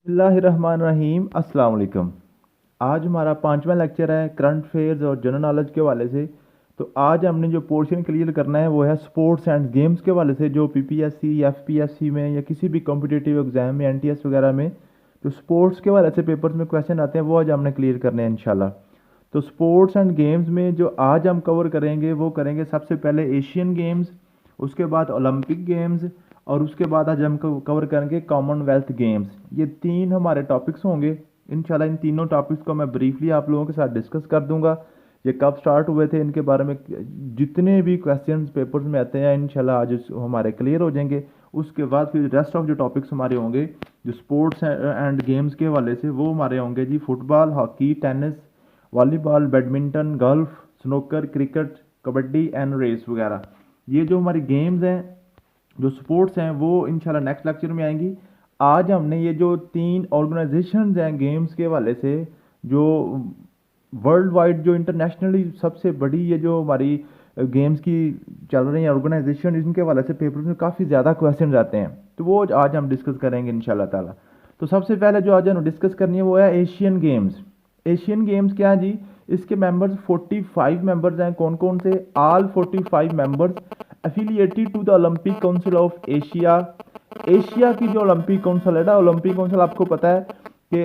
बिस्मिल्लाहिर्रहमानिर्रहीम अस्सलाम वालेकुम। आज हमारा पांचवा लेक्चर है करंट अफेयर्स और जनरल नॉलेज के हवाले से। तो आज हमने जो पोर्शन क्लियर करना है वो है स्पोर्ट्स एंड गेम्स के हवाले से, जो पीपीएससी एफपीएससी में या किसी भी कॉम्पिटिटिव एग्जाम में एनटीएस वगैरह में जो स्पोर्ट्स के हवाले से पेपर्स में क्वेश्चन आते हैं वो आज हमने क्लियर करने हैं इंशाल्लाह। तो स्पोर्ट्स एंड गेम्स में जो आज हम कवर करेंगे वो करेंगे सबसे पहले एशियन गेम्स, उसके बाद ओलंपिक गेम्स और उसके बाद आज हम कवर करेंगे कॉमनवेल्थ गेम्स। ये तीन हमारे टॉपिक्स होंगे इंशाल्लाह। इन तीनों टॉपिक्स को मैं ब्रीफली आप लोगों के साथ डिस्कस कर दूंगा। ये कब स्टार्ट हुए थे, इनके बारे में जितने भी क्वेश्चंस पेपर्स में आते हैं इंशाल्लाह आज हमारे क्लियर हो जाएंगे। उसके बाद फिर रेस्ट ऑफ जो टॉपिक्स हमारे होंगे जो स्पोर्ट्स एंड गेम्स के हवाले से वो हमारे होंगे जी football, hockey, tennis, volleyball, badminton, golf, snooker, cricket, kabaddi and race वगैरह। ये जो हमारी गेम्स हैं, जो स्पोर्ट्स हैं, वो इंशाल्लाह नेक्स्ट लेक्चर में आएंगी। आज हमने ये जो तीन ऑर्गेनाइजेशंस हैं गेम्स के हवाले से, जो वर्ल्ड वाइड जो इंटरनेशनली सबसे बड़ी ये जो हमारी गेम्स की चल रही हैं ऑर्गेनाइजेशन, इनके हवाले से पेपर में काफ़ी ज़्यादा क्वेश्चन आते हैं, तो वो आज हम डिस्कस करेंगे इंशाल्लाह ताला। तो सबसे पहले जो आज हम डिस्कस करनी है वो है एशियन गेम्स। एशियन गेम्स क्या है जी? इसके मेंबर्स 45 मेंबर्स हैं। कौन कौन से? All 45 members affiliated to the Olympic Council of Asia. Asia की जो ओलंपिक काउंसिल है ना, ओलंपिक काउंसिल आपको पता है कि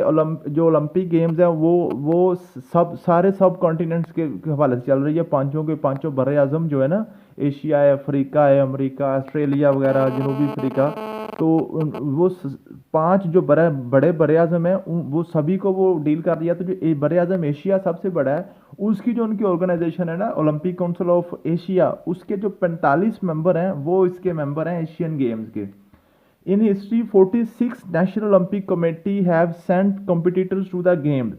जो ओलंपिक गेम्स हैं वो सब सारे सब कॉन्टिनेंट्स के हवाले से चल रही है। पांचों के पांचों बड़े आजम जो है ना, एशिया है, अफ्रीका है, अमेरिका, ऑस्ट्रेलिया वगैरह, जनूबी अफ्रीका, तो वो पांच जो बड़े बड़े आजम हैं वो सभी को वो डील कर दिया। तो जो बड़े आजम एशिया सबसे बड़ा है, उसकी जो उनकी ऑर्गेनाइजेशन है ना ओलंपिक काउंसिल ऑफ एशिया, उसके जो 45 मेंबर हैं वो इसके मेंबर हैं एशियन गेम्स के। In history 46 national Olympic committee have sent competitors to the games.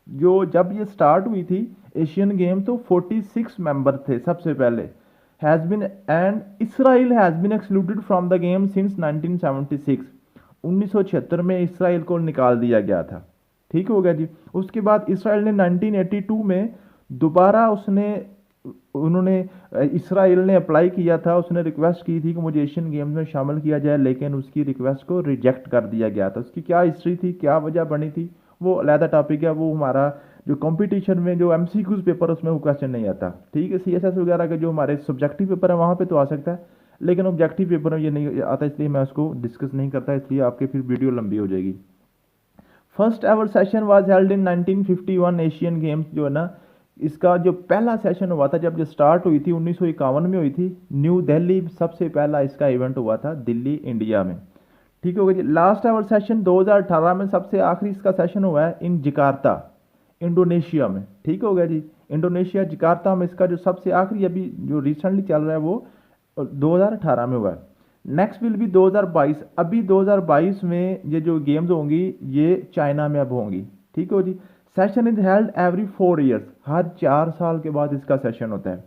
जो जब ये स्टार्ट हुई थी एशियन गेम तो 46 मेंबर थे सबसे पहले। Has been and Israel has been excluded from the game since 1976। 1976 में इसराइल को निकाल दिया गया था। ठीक हो गया जी। उसके बाद इसराइल ने 1982 में दोबारा उन्होंने इसराइल ने अप्लाई किया था, उसने रिक्वेस्ट की थी कि मुझे एशियन गेम्स में शामिल किया जाए, लेकिन उसकी रिक्वेस्ट को रिजेक्ट कर दिया गया था। उसकी क्या हिस्ट्री थी, क्या वजह बनी थी, वो अलहदा टॉपिक है। वो हमारा जो कंपटीशन में जो एमसीक्यूज पेपर उसमें वो क्वेश्चन नहीं आता। ठीक है, सीएसएस वगैरह के जो हमारे सब्जेक्टिव पेपर है वहाँ पे तो आ सकता है, लेकिन ऑब्जेक्टिव पेपर में ये नहीं आता, इसलिए मैं उसको डिस्कस नहीं करता, इसलिए आपकी फिर वीडियो लंबी हो जाएगी। First ever session was held in 1951। Asian games जो है ना, इसका जो पहला सेशन हुआ था जब ये स्टार्ट हुई थी 1951 में हुई थी। न्यू दिल्ली सबसे पहला इसका इवेंट हुआ था, दिल्ली इंडिया में। ठीक हो गया जी। लास्ट एवर सेशन 2018 में सबसे आखिरी इसका सेशन हुआ है इन जकार्ता, इंडोनेशिया में। ठीक हो गया जी। इंडोनेशिया जकार्ता में इसका जो सबसे आखिरी अभी जो रिसेंटली चल रहा है वो 2018 में हुआ है। नेक्स्ट विल भी 2022। अभी 2022 में ये जो गेम्स होंगी ये चाइना में अब होंगी। ठीक हो जी। Session is held every 4 years. हर 4 साल के बाद इसका सेशन होता है।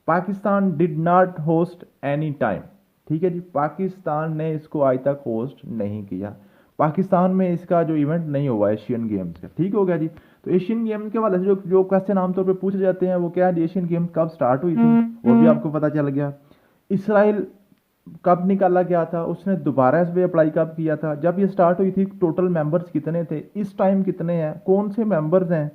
Pakistan did not host any time. ठीक है जी। पाकिस्तान ने इसको आज तक होस्ट नहीं किया। पाकिस्तान में इसका जो इवेंट नहीं हुआ एशियन गेम्स का। ठीक हो गया जी। तो एशियन गेम्स के वाले से जो क्वेश्चन आमतौर पे पूछे जाते हैं वो क्या है, एशियन गेम्स कब स्टार्ट हुई थी वो भी आपको पता चल गया। इसराइल कब निकाला गया था, उसने दोबारा इस पे अप्लाई कब किया था, जब ये स्टार्ट हुई थी टोटल मेंबर्स कितने थे, इस टाइम कितने हैं, कौन से मेंबर्स हैं।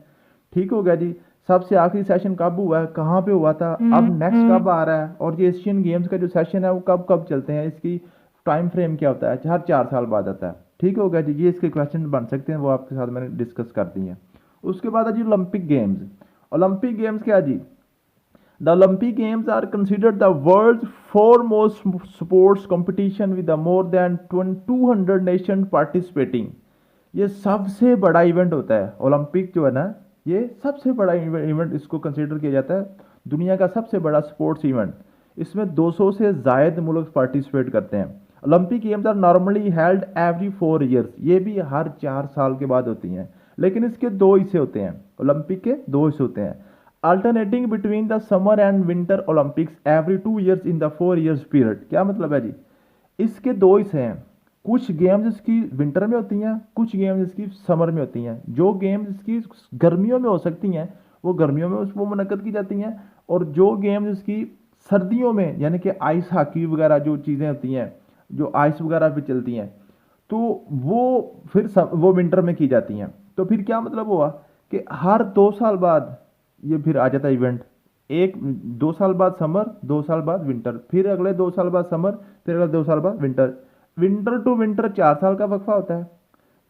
ठीक हो गया जी। सबसे आखिरी सेशन कब हुआ है, कहाँ पे हुआ था, अब नेक्स्ट कब आ रहा है, और ये एशियन गेम्स का जो सेशन है वो कब कब चलते हैं, इसकी टाइम फ्रेम क्या होता है, हर 4 साल बाद आता है। ठीक हो गया जी। ये इसके क्वेश्चन बन सकते हैं, वो आपके साथ मैंने डिस्कस कर दी है। उसके बाद है जी ओलंपिक गेम्स। ओलंपिक गेम्स क्या जी? The Olympic Games are considered the world's foremost sports competition with the more than 200 nations participating। ये सबसे बड़ा इवेंट होता है ओलंपिक जो है ना, ये सबसे बड़ा इवेंट इसको कंसिडर किया जाता है, दुनिया का सबसे बड़ा स्पोर्ट्स इवेंट। इसमें 200 से ज़ायद मुल्क पार्टिसिपेट करते हैं। Olympic games are normally held every 4 years. ये भी हर 4 साल के बाद होती हैं, लेकिन इसके 2 हिस्से होते हैं। ओलंपिक के 2 हिस्से होते हैं, alternating between the summer and winter Olympics every 2 years in the 4 years period. क्या मतलब है जी? इसके 2 हिस्से हैं। कुछ गेम्स इसकी विंटर में होती हैं, कुछ गेम्स इसकी समर में होती हैं। जो गेम्स इसकी गर्मियों में हो सकती हैं वो गर्मियों में वो मुनक्कद की जाती हैं, और जो गेम्स इसकी सर्दियों में, यानी कि आइस हॉकी वगैरह जो चीज़ें होती हैं जो आइस वगैरह पे चलती हैं, तो वो फिर वो विंटर में की जाती हैं। तो फिर क्या मतलब हुआ कि हर 2 साल बाद ये फिर आ जाता है इवेंट। एक 2 साल बाद समर, 2 साल बाद विंटर, फिर अगले 2 साल बाद समर, फिर अगले 2 साल बाद विंटर। विंटर टू विंटर 4 साल का वक्फा होता है,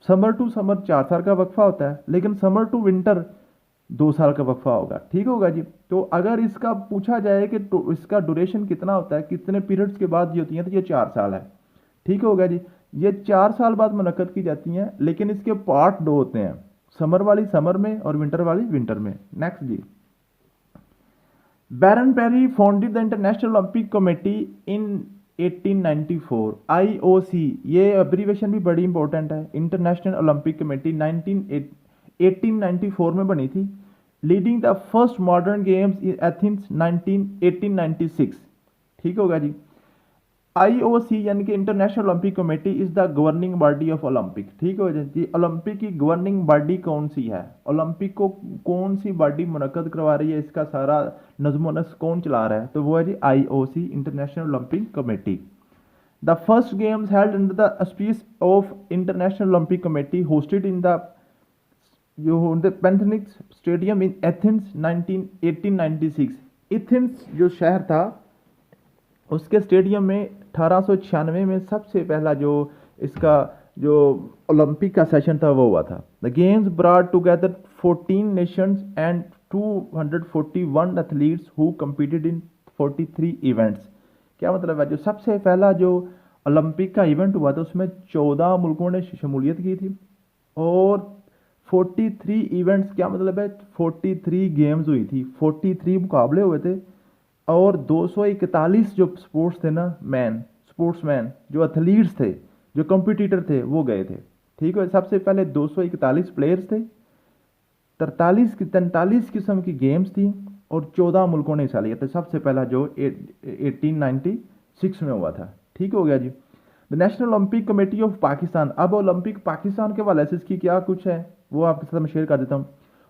समर टू समर 4 साल का वक्फा होता है, लेकिन समर टू विंटर 2 साल का वक्फा होगा। ठीक होगा जी। तो अगर इसका पूछा जाए कि इसका ड्यूरेशन कितना होता है, कितने पीरियड्स के बाद ये होती हैं, तो ये 4 साल है। ठीक होगा जी। ये 4 साल बाद मुनक्कद की जाती हैं, लेकिन इसके पार्ट दो होते हैं, समर वाली समर में और विंटर वाली विंटर में। नेक्स्ट जी। Baron Pierre founded the International Olympic Committee in 1894। IOC, ये अब्रीवेशन भी बड़ी इंपॉर्टेंट है। इंटरनेशनल ओलंपिक कमेटी 1894 में बनी थी। Leading the first modern games in Athens 1896। ठीक होगा जी। आईओसी यानी कि international Olympic committee is the governing body of Olympic. ठीक हो जी। ओलंपिक की गवर्निंग बॉडी कौन सी है, ओलंपिक को कौन सी बॉडी मुनक्कद करवा रही है, इसका सारा नज़्म नस्क कौन चला रहा है, तो वो है जी IOC, international Olympic committee. The first games held under the auspices of international Olympic committee hosted in the Panathenaic stadium in Athens 1896। Athens जो शहर था, उसके स्टेडियम में 1896 में सबसे पहला जो इसका जो ओलंपिक का सेशन था वो हुआ था। The games brought together 14 Nations and 241 athletes who competed in 43 events. क्या मतलब है, जो सबसे पहला जो ओलंपिक का इवेंट हुआ था उसमें 14 मुल्कों ने शमूलियत की थी, और 43 इवेंट्स, क्या मतलब है 43 गेम्स हुई थी, 43 मुकाबले हुए थे, और 241 जो स्पोर्ट्स थे ना, स्पोर्ट्समैन जो एथलीट्स थे, जो कंपटीटर थे, वो गए थे। ठीक है। सबसे पहले 241 प्लेयर्स थे, 43 किस्म की गेम्स थी, और 14 मुल्कों ने हिस्सा लिया था। सबसे पहला जो 1896 में हुआ था। ठीक हो गया जी। The national Olympic committee of Pakistan, अब ओलंपिक पाकिस्तान के हवाले से इसकी क्या कुछ है वो आपके साथ मैं शेयर कर देता हूँ।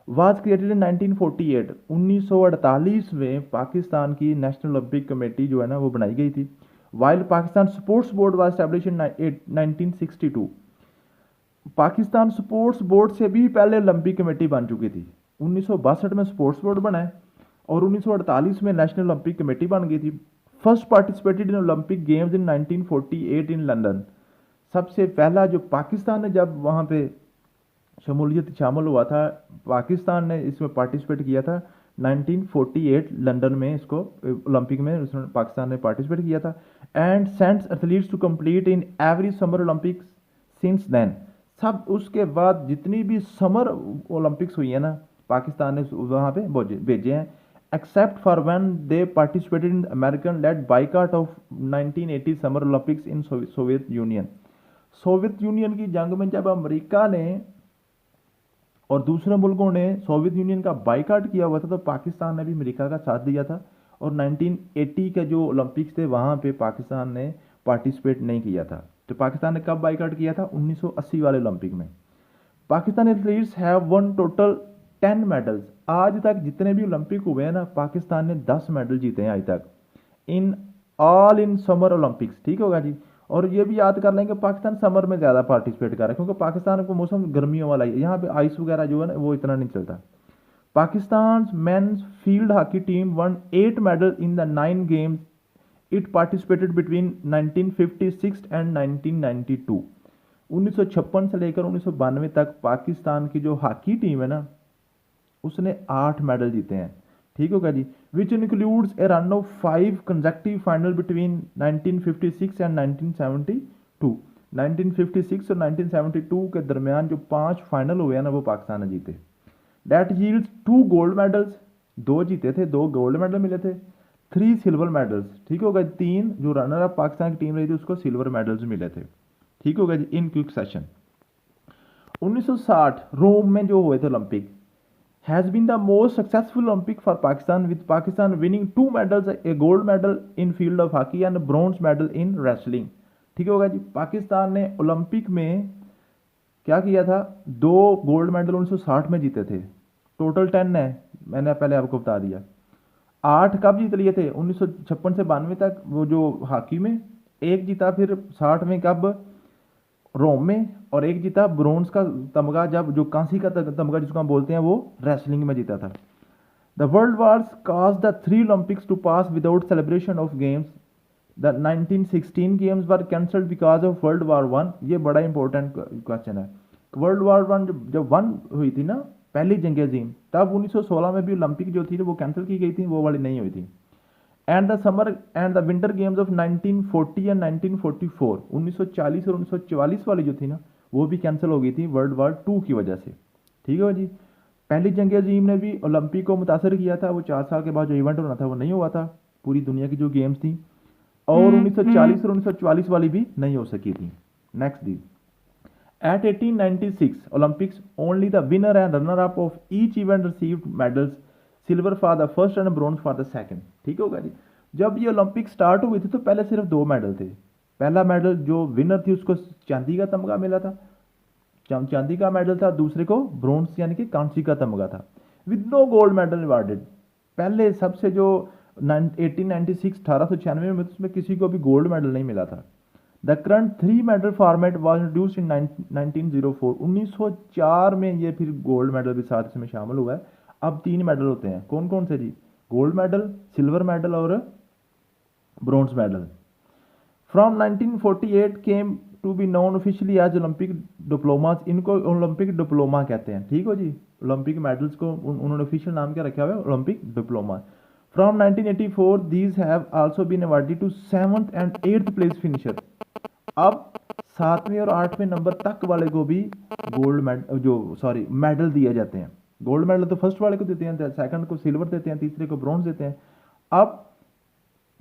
वाज क्रिएटेड इन 1948, 1948 में पाकिस्तान की नेशनल ओलंपिक कमेटी जो है ना वो बनाई गई थी। While Pakistan sports board was established in 1962। Pakistan sports board से भी पहले ओलंपिक कमेटी बन चुकी थी। 1962 में स्पोर्ट्स बोर्ड बना है, और 1948 में नेशनल ओलंपिक कमेटी बन गई थी। First participated in Olympic games in 1948 in London. सबसे पहला जो पाकिस्तान ने जब वहाँ पे शमूलियत शामिल हुआ था, पाकिस्तान ने इसमें पार्टिसिपेट किया था 1948 लंदन में, इसको ओलंपिक में उसने पाकिस्तान ने पार्टिसिपेट किया था। And sent athletes to complete in every summer Olympics since then. सब उसके बाद जितनी भी समर ओलंपिक्स हुई है ना, पाकिस्तान ने वहाँ पे भेजे हैं, except for when they participated in American led boycott of 1980 summer Olympics in Soviet Union. Soviet Union की जंग में जब अमेरिका ने और दूसरे मुल्कों ने सोवियत यूनियन का बाइकाट किया हुआ था, तो पाकिस्तान ने भी अमेरिका का साथ दिया था, और 1980 के जो ओलंपिक्स थे वहाँ पे पाकिस्तान ने पार्टिसिपेट नहीं किया था। तो पाकिस्तान ने कब बाइकाट किया था, 1980 वाले ओलंपिक में। Pakistan athletes have one total 10 medals. आज तक जितने भी ओलंपिक हुए हैं ना, पाकिस्तान ने 10 मेडल जीते हैं आज तक, in all in summer Olympics. ठीक होगा जी। और ये भी याद कर लेंगे पाकिस्तान समर में ज़्यादा पार्टिसिपेट कर रहा है, क्योंकि पाकिस्तान को मौसम गर्मियों वाला है, यहाँ पे आइस वगैरह जो है ना वो इतना नहीं चलता। Pakistan men's field hockey team won 8 medal in the 9 games it participated between 1956 and 1992। 1956 से लेकर 1992 तक पाकिस्तान की जो हॉकी टीम है ना, उसने 8 मेडल जीते हैं। ठीक होगा जी। Which includes a run of 5 consecutive final between 1956 and 1972। 1956 और 1972 के दरमियान जो 5 फाइनल हुए हैं ना, वो पाकिस्तान ने जीते। डैट यील्ड्स 2 गोल्ड मेडल्स, 2 जीते थे, 2 गोल्ड मेडल मिले थे, 3 सिल्वर मेडल्स। ठीक होगा, 3 जो रनर अप पाकिस्तान की टीम रही थी उसको सिल्वर मेडल्स मिले थे। ठीक होगा जी। इन क्विक सेशन 1960 रोम में जो हुए थे Olympic has been the most successful Olympic for Pakistan, with Pakistan winning 2 medals, a gold medal in field of hockey and a bronze medal in wrestling। ठीक होगा जी। पाकिस्तान ने ओलंपिक में क्या किया था, 2 गोल्ड मेडल 1960 में जीते थे, टोटल 10 है, मैंने पहले आपको बता दिया। 8 कब जीत लिए थे, 1956 से 92 तक वो जो हॉकी में, 1 जीता फिर 60 में कब, रोम में, और एक जीता ब्रोंज का तमगा, जब जो कांसी का तमगा जिसको हम बोलते हैं वो रेसलिंग में जीता था। The world wars caused the three Olympics to pass without celebration of games. The 1916 games were cancelled because of World War One. ये बड़ा इंपॉर्टेंट क्वेश्चन है। वर्ल्ड वार वन जब वन हुई थी ना, पहली जंग अजीम, तब 1916 में भी ओलंपिक जो थी वो कैंसिल की गई थी, वो वाली नहीं हुई थी। And the summer and the winter games of 1940 and 1944, 1940 और 1944 वाली जो थी ना, वो भी कैंसिल हो गई थी वर्ल्ड वार टू की वजह से। ठीक है जी। पहली जंग अजीम ने भी ओलंपिक को मुतासर किया था, वो 4 साल के बाद जो इवेंट होना था वो नहीं हुआ था, पूरी दुनिया की जो गेम्स थी। और 1940 और 1944 वाली भी नहीं हो सकी थी। नेक्स्ट दी, at 1896 Olympics, only the winner and runner-up of each event received medals, silver for the first and bronze for the second. ठीक होगा जी। जब ये ओलंपिक स्टार्ट हुई थी तो पहले सिर्फ 2 मेडल थे। पहला मेडल जो विनर थी उसको चांदी का तमगा मिला था, चांदी का मेडल था, दूसरे को ब्रॉन्ज यानी कि कांसी का तमगा था, with no gold medal awarded. पहले सबसे जो 1896 1896 में उसमें किसी को भी गोल्ड मेडल नहीं मिला था। The current 3 medal format was introduced in 1904, 1904 में ये फिर गोल्ड मेडल भी साथ इसमें शामिल हुआ है। अब 3 मेडल होते हैं, कौन कौन से जी? गोल्ड मेडल, सिल्वर मेडल और bronze medal. From 1948 came to be known officially as Olympic diplomas. इनको ओलंपिक डिप्लोमा कहते हैं। ठीक हो जी। ओलंपिक मेडल्स को उन्होंने ऑफिशियल नाम क्या रखा हुआ है? Olympic diploma. From 1984 these have also been awarded to 7th and 8th place finisher. अब 7वें और 8वें नंबर तक वाले को भी गोल्ड मेडल दिए जाते हैं। गोल्ड मेडल तो फर्स्ट वाले को देते हैं, सेकंड को सिल्वर देते हैं, तीसरे को ब्रॉन्ज देते हैं। अब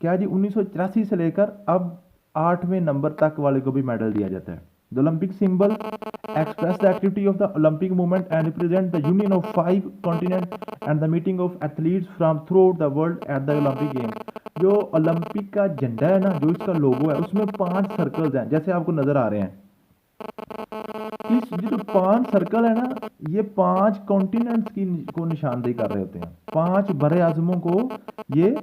क्या जी, 1984 से लेकर अब 8वें नंबर तक वाले को भी मेडल दिया जाता है। The Olympic symbol express the activity of the Olympic movement and represent the union of 5 continent and the meeting of athletes from through out the world at the Olympic game. जो Olympic का झंडा है ना, जो इसका लोगो है, उसमें 5 circles हैं जैसे आपको नजर आ रहे हैं। इस जो 5 सर्कल है ना, ये 5 कॉन्टिनेंट्स की को निशानदेही कर रहे होते हैं, 5 बड़े आजमों को ये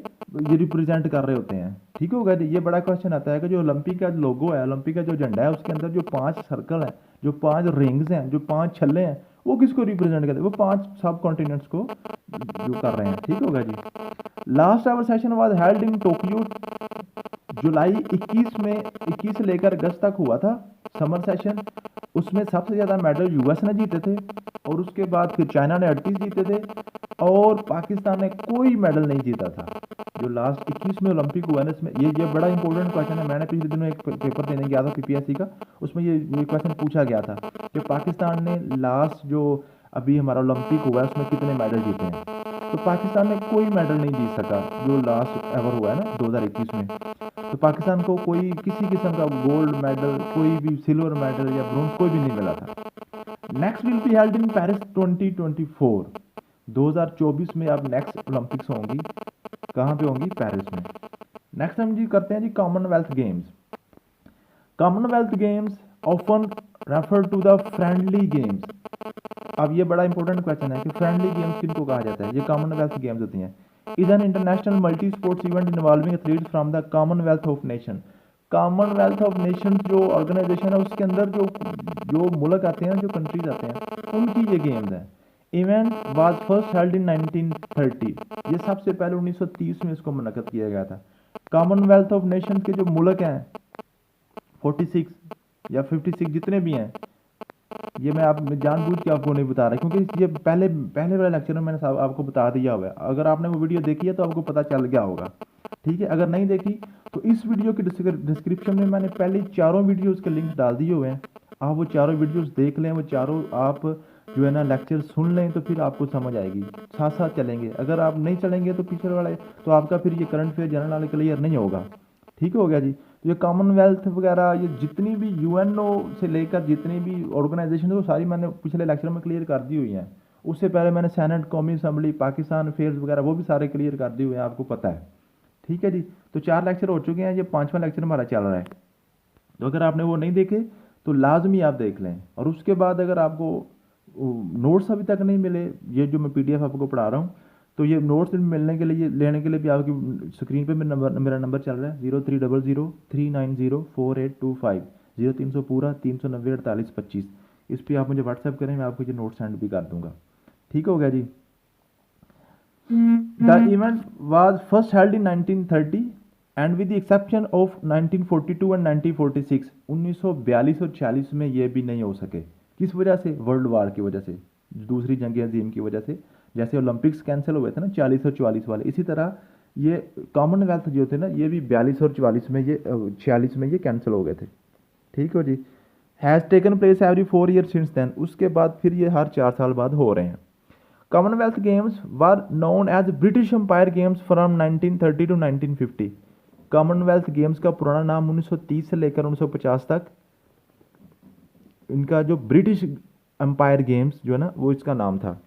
रिप्रेजेंट कर रहे होते हैं। ठीक होगा। ये बड़ा क्वेश्चन आता है कि जो ओलंपिक का लोगो है, ओलंपिक का जो झंडा है, उसके अंदर जो 5 सर्कल है, जो 5 रिंग्स हैं, जो 5 छल्ले हैं, वो किसको रिप्रेजेंट करते हैं? वो 5 सब कॉन्टिनेंट्स को जो कर रहे हैं। ठीक होगा जी। Last our session was held in Tokyo, July 21 में 21 से लेकर अगस्त तक हुआ था समर सेशन। उसमें सबसे ज़्यादा मेडल यूएस ने जीते थे, और उसके बाद फिर चाइना ने 38 जीते थे, और पाकिस्तान ने कोई मेडल नहीं जीता था। जो लास्ट 21 में ओलंपिक हुआ ना, इसमें ये बड़ा इंपॉर्टेंट क्वेश्चन है। मैंने पिछले दिनों एक पेपर देने गया था पीपीएससी का, उसमें ये क्वेश्चन पूछा गया था कि पाकिस्तान ने लास्ट जो अभी हमारा ओलंपिक हुआ है उसमें कितने मेडल जीते हैं। तो पाकिस्तान ने कोई मेडल नहीं जीत सका जो लास्ट एवर हुआ है ना 2021 में। तो पाकिस्तान को कोई किसी किस्म का गोल्ड मेडल, कोई भी सिल्वर मेडल या ब्रॉन्ज कोई भी नहीं मिला था। Next will be held in Paris 2024, 2024 में अब नेक्स्ट ओलंपिक्स होंगी। कहाँ पे होंगी? पेरिस में। नेक्स्ट हम जी करते हैं जी Commonwealth Games. Commonwealth Games often refer to the friendly games. अब ये बड़ा इंपॉर्टेंट क्वेश्चन है कि फ्रेंडली गेम्स किनको कहा जाता है? ये कॉमनवेल्थ गेम्स होती हैं। Is an international multi sports event involving athletes from the Commonwealth of nation. Commonwealth of nation जो ऑर्गेनाइजेशन है उसके अंदर जो जो मुल्क आते हैं, जो कंट्रीज आते हैं, उनकी ये गेम्स हैं। Event was first held in 1930। ये सबसे पहले 1930 में इसको मुनक्कद किया गया था। कॉमनवेल्थ ऑफ नेशन के जो मुल्क हैं 46 या 56 जितने भी हैं, ये मैं जानबूझ के आपको नहीं बता रहा, क्योंकि ये पहले वाले लेक्चर में मैंने आपको बता दिया हुआ है। अगर आपने वो वीडियो देखी है तो आपको पता चल गया होगा। ठीक है। अगर नहीं देखी तो इस वीडियो के डिस्क्रिप्शन में मैंने पहले 4 वीडियोस के लिंक डाल दिए हुए हैं। आप वो 4 वीडियोस देख लें, वो 4 आप जो है ना लेक्चर सुन लें, तो फिर आपको समझ आएगी। साथ साथ चलेंगे। अगर आप नहीं चलेंगे तो पीछे वाले तो आपका फिर ये current affair general knowledge clear नहीं होगा। ठीक हो गया जी। तो ये कॉमनवेल्थ वगैरह, ये जितनी भी यूएनओ से लेकर जितनी भी ऑर्गेनाइजेशन है, वो सारी मैंने पिछले लेक्चर में क्लियर कर दी हुई हैं। उससे पहले मैंने सेनेट, कौमी असम्बली, पाकिस्तान अफेयर्स वगैरह वो भी सारे क्लियर कर दिए हुए हैं, आपको पता है। ठीक है जी। तो 4 लेक्चर हो चुके हैं, ये 5वां लेक्चर हमारा चल रहा है। तो अगर आपने वो नहीं देखे तो लाजमी आप देख लें। और उसके बाद अगर आपको नोट्स अभी तक नहीं मिले, ये जो मैं पीडीएफ आपको पढ़ा रहा हूँ, तो ये नोट्स मिलने के लिए, लेने के लिए भी आपकी स्क्रीन पे मेरा नंबर चल रहा है 0300390485। 0300 पूरा 390 48 25। इस पर आप मुझे व्हाट्सएप करें, मैं आपको ये नोट सेंड भी कर दूंगा। ठीक हो गया जी। The event was first held in 1930 and with the exception of 1942 and 1946। 1942 और 46 में ये भी नहीं हो सके। किस वजह से? वर्ल्ड वार की वजह से, दूसरी जंग अजीम की वजह से। जैसे ओलंपिक्स कैंसिल हुए थे ना 40 और 44 वाले, इसी तरह ये कॉमनवेल्थ जो थे ना, ये भी 42 और 44 में, ये 46 में ये कैंसिल हो गए थे। ठीक हो जी। Has taken place every 4 year since then. उसके बाद फिर ये हर 4 साल बाद हो रहे हैं। Commonwealth Games were known as British Empire Games from 1930 to 1950। Commonwealth Games का पुराना नाम 1930 से लेकर 1950 तक इनका जो ब्रिटिश एम्पायर गेम्स जो है ना, वो इसका नाम था।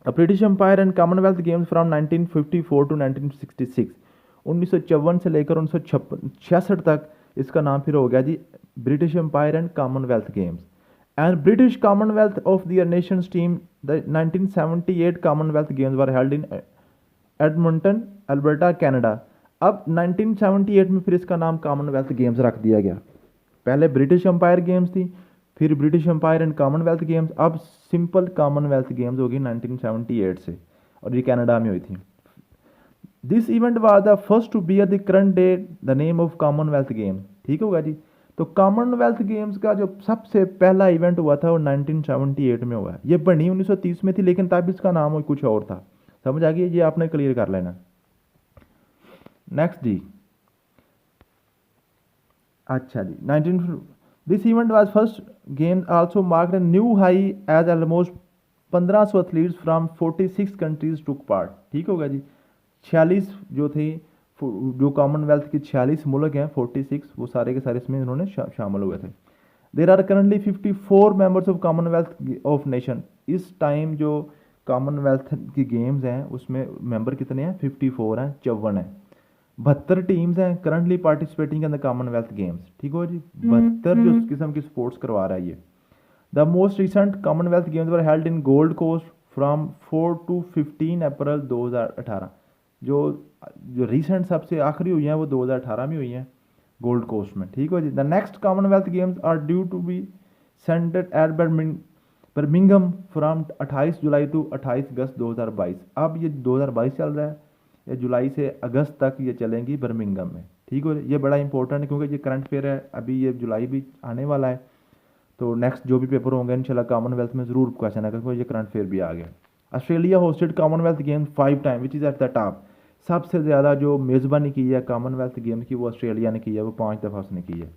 British Empire and Commonwealth Games from 1954 to 1966। 1954 से लेकर 1966 तक इसका नाम फिर हो गया जी British Empire and Commonwealth Games. And British Commonwealth of the nations team the 1978 Commonwealth Games were held in Edmonton Alberta Canada. अब 1978 में फिर इसका नाम कॉमनवेल्थ गेम्स रख दिया गया। पहले ब्रिटिश एम्पायर गेम्स थी, फिर British Empire and Commonwealth Games, अब सिंपल कॉमनवेल्थ गेम्स होगी 1978 से, और ये कनाडा में हुई थी। This event was the first to bear the current day the name of Commonwealth Games. ठीक होगा जी। तो कॉमनवेल्थ गेम्स का जो सबसे पहला इवेंट हुआ था वो 1978 में हुआ है। ये बनी 1930 में थी, लेकिन तब इसका नाम कुछ और था। समझ आ गई? ये आपने क्लियर कर लेना। नेक्स्ट जी। अच्छा जी। 19 this event was first game also marked a new high as almost 1500 athletes from 46 countries took part. ठीक होगा जी। 46 जो थे, जो कॉमनवेल्थ के 46 मुल्क हैं, 46, वो सारे के सारे इसमें इन्होंने शामिल हुए थे। There are currently 54 members of Commonwealth of Nation. इस टाइम जो कॉमनवेल्थ की गेम्स हैं उसमें मेंबर कितने हैं? 54 हैं, 54 हैं। 72 टीम्स हैं currently participating in the Commonwealth Games. ठीक हो जी। 72 जो किस्म की स्पोर्ट्स करवा रहा है ये। The most recent Commonwealth Games were held in Gold Coast from 4 to 15 April 2018। जो जो रिसेंट सबसे आखिरी हुई हैं वो 2018 में हुई हैं गोल्ड कोस्ट में। ठीक हो जी। The next Commonwealth Games are due to be scented at Birmingham from 28 July to 28 August 2022। अब ये 2022 चल रहा है, या जुलाई से अगस्त तक ये चलेंगी बर्मिंघम में। ठीक हो। ये बड़ा इंपॉर्टेंट है क्योंकि ये करंट फेयर है, अभी ये जुलाई भी आने वाला है, तो नेक्स्ट जो भी पेपर होंगे इंशाल्लाह कॉमनवेल्थ में ज़रूर क्वेश्चन है, क्योंकि ये करंट फेयर भी आ गया। Australia hosted Commonwealth games 5 time which is at the top. सबसे ज़्यादा जो मेज़बानी की है कॉमनवेल्थ गेम्स की वो ऑस्ट्रेलिया ने की है, वो 5 दफ़ा उसने की है।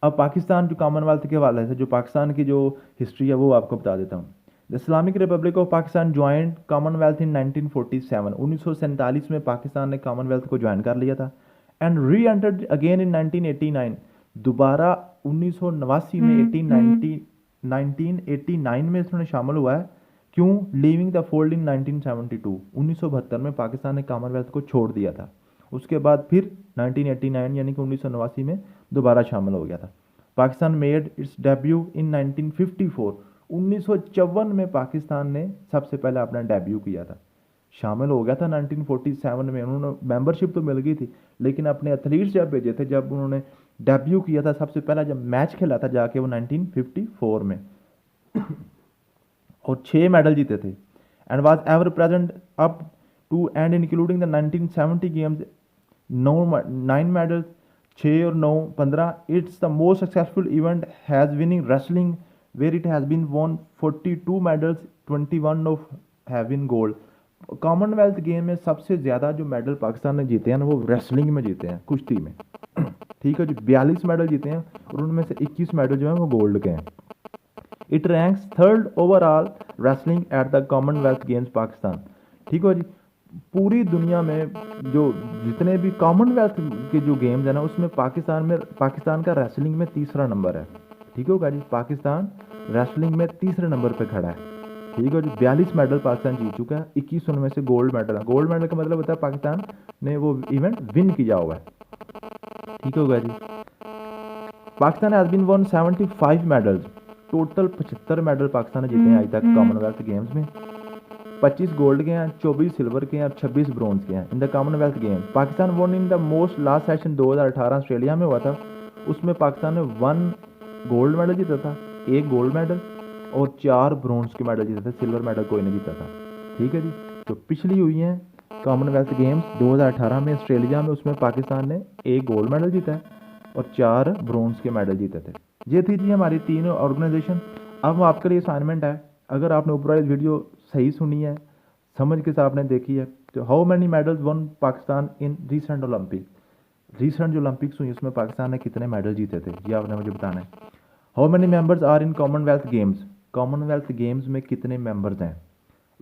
अब पाकिस्तान जो कॉमनवेल्थ के हवाले से जो पाकिस्तान की जो हिस्ट्री है वो आपको बता देता हूँ। The Islamic Republic of Pakistan joined Commonwealth in 1947। 1947 में पाकिस्तान ने कॉमनवेल्थ को ज्वाइन कर लिया था। And re entered again in 1989। दोबारा 1989 में 1989 में इसमें शामिल हुआ है। क्यों? Leaving the fold in 1972। 1972 में पाकिस्तान ने कॉमनवेल्थ को छोड़ दिया था। उसके बाद फिर 1989 यानी कि 1989 में दोबारा शामिल हो गया था। Pakistan made it's debut in 1954। 1954 में पाकिस्तान ने सबसे पहले अपना डेब्यू किया था, शामिल हो गया था 1947 में। उन्होंने मेंबरशिप तो मिल गई थी, लेकिन अपने एथलीट्स जब भेजे थे, जब उन्होंने डेब्यू किया था सबसे पहला जब मैच खेला था जाके वो 1954 में और 6 मेडल जीते थे। And was ever present up to and including the 1970 games 9 medals, 6 और 9 15। It's the most successful event has winning wrestling where it has been won 42 medals, 21 of have been gold। Commonwealth game में सबसे ज़्यादा जो medal Pakistan ने जीते हैं ना वो रेसलिंग में जीते हैं, कुश्ती में। ठीक है जी। 42 मेडल जीते हैं और उनमें से 21 मेडल जो हैं वो गोल्ड के हैं। It ranks 3rd overall wrestling at the Commonwealth games Pakistan. ठीक है जी। पूरी दुनिया में जो जितने भी कॉमनवेल्थ के जो गेम्स हैं ना उसमें पाकिस्तान का रेसलिंग में 3रा नंबर है। ठीक होगा जी। पाकिस्तान रेसलिंग में 3रे नंबर पे खड़ा है। ठीक है जी। 42 मेडल पाकिस्तान जीत चुका है, 21 उनमें से गोल्ड मेडल है। गोल्ड मेडल का मतलब होता है पाकिस्तान ने वो इवेंट विन किया हुआ है। ठीक होगा जी। Pakistan has been won 75 medals. Total 75 medal Pakistan ने जीते हैं आज तक कॉमनवेल्थ गेम्स में। 25 गोल्ड के हैं, 24 सिल्वर के हैं और 26 ब्रॉन्ज के हैं in the Commonwealth game. Pakistan one in the most last session 2018 Australia में हुआ था। उसमें पाकिस्तान ने 1 गोल्ड मेडल जीता था, 1 गोल्ड मेडल और 4 ब्रॉन्ज के मेडल जीते थे, सिल्वर मेडल कोई नहीं जीता था। ठीक है जी। जो पिछली हुई हैं कॉमनवेल्थ गेम्स 2018 में ऑस्ट्रेलिया में, उसमें पाकिस्तान ने 1 गोल्ड मेडल जीता है और 4 ब्रॉन्ज के मेडल जीते थे। ये थी जी हमारी 3 ऑर्गेनाइजेशन। अब आपके लिए असाइनमेंट है, अगर आपने ऊपर वाली वीडियो सही सुनी है, समझ के साथ आपने देखी है, तो how many medals one Pakistan in recent Olympic, recent जो ओलंपिक्स हुई उसमें पाकिस्तान ने कितने मेडल जीते थे, ये आपने मुझे बताना है। How many members are in Commonwealth Games, Commonwealth Games में कितने मेंबर्स हैं।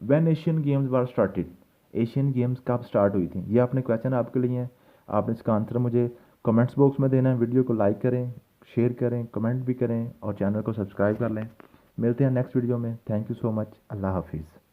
When Asian Games were started, Asian Games कब स्टार्ट हुई थी। ये आपने क्वेश्चन आपके लिए है, आपने इसका आंसर मुझे कमेंट्स बॉक्स में देना है। वीडियो को लाइक करें, शेयर करें, कमेंट भी करें और चैनल को सब्सक्राइब कर लें। मिलते हैं नेक्स्ट वीडियो में। Thank you so much. अल्लाह हाफिज़।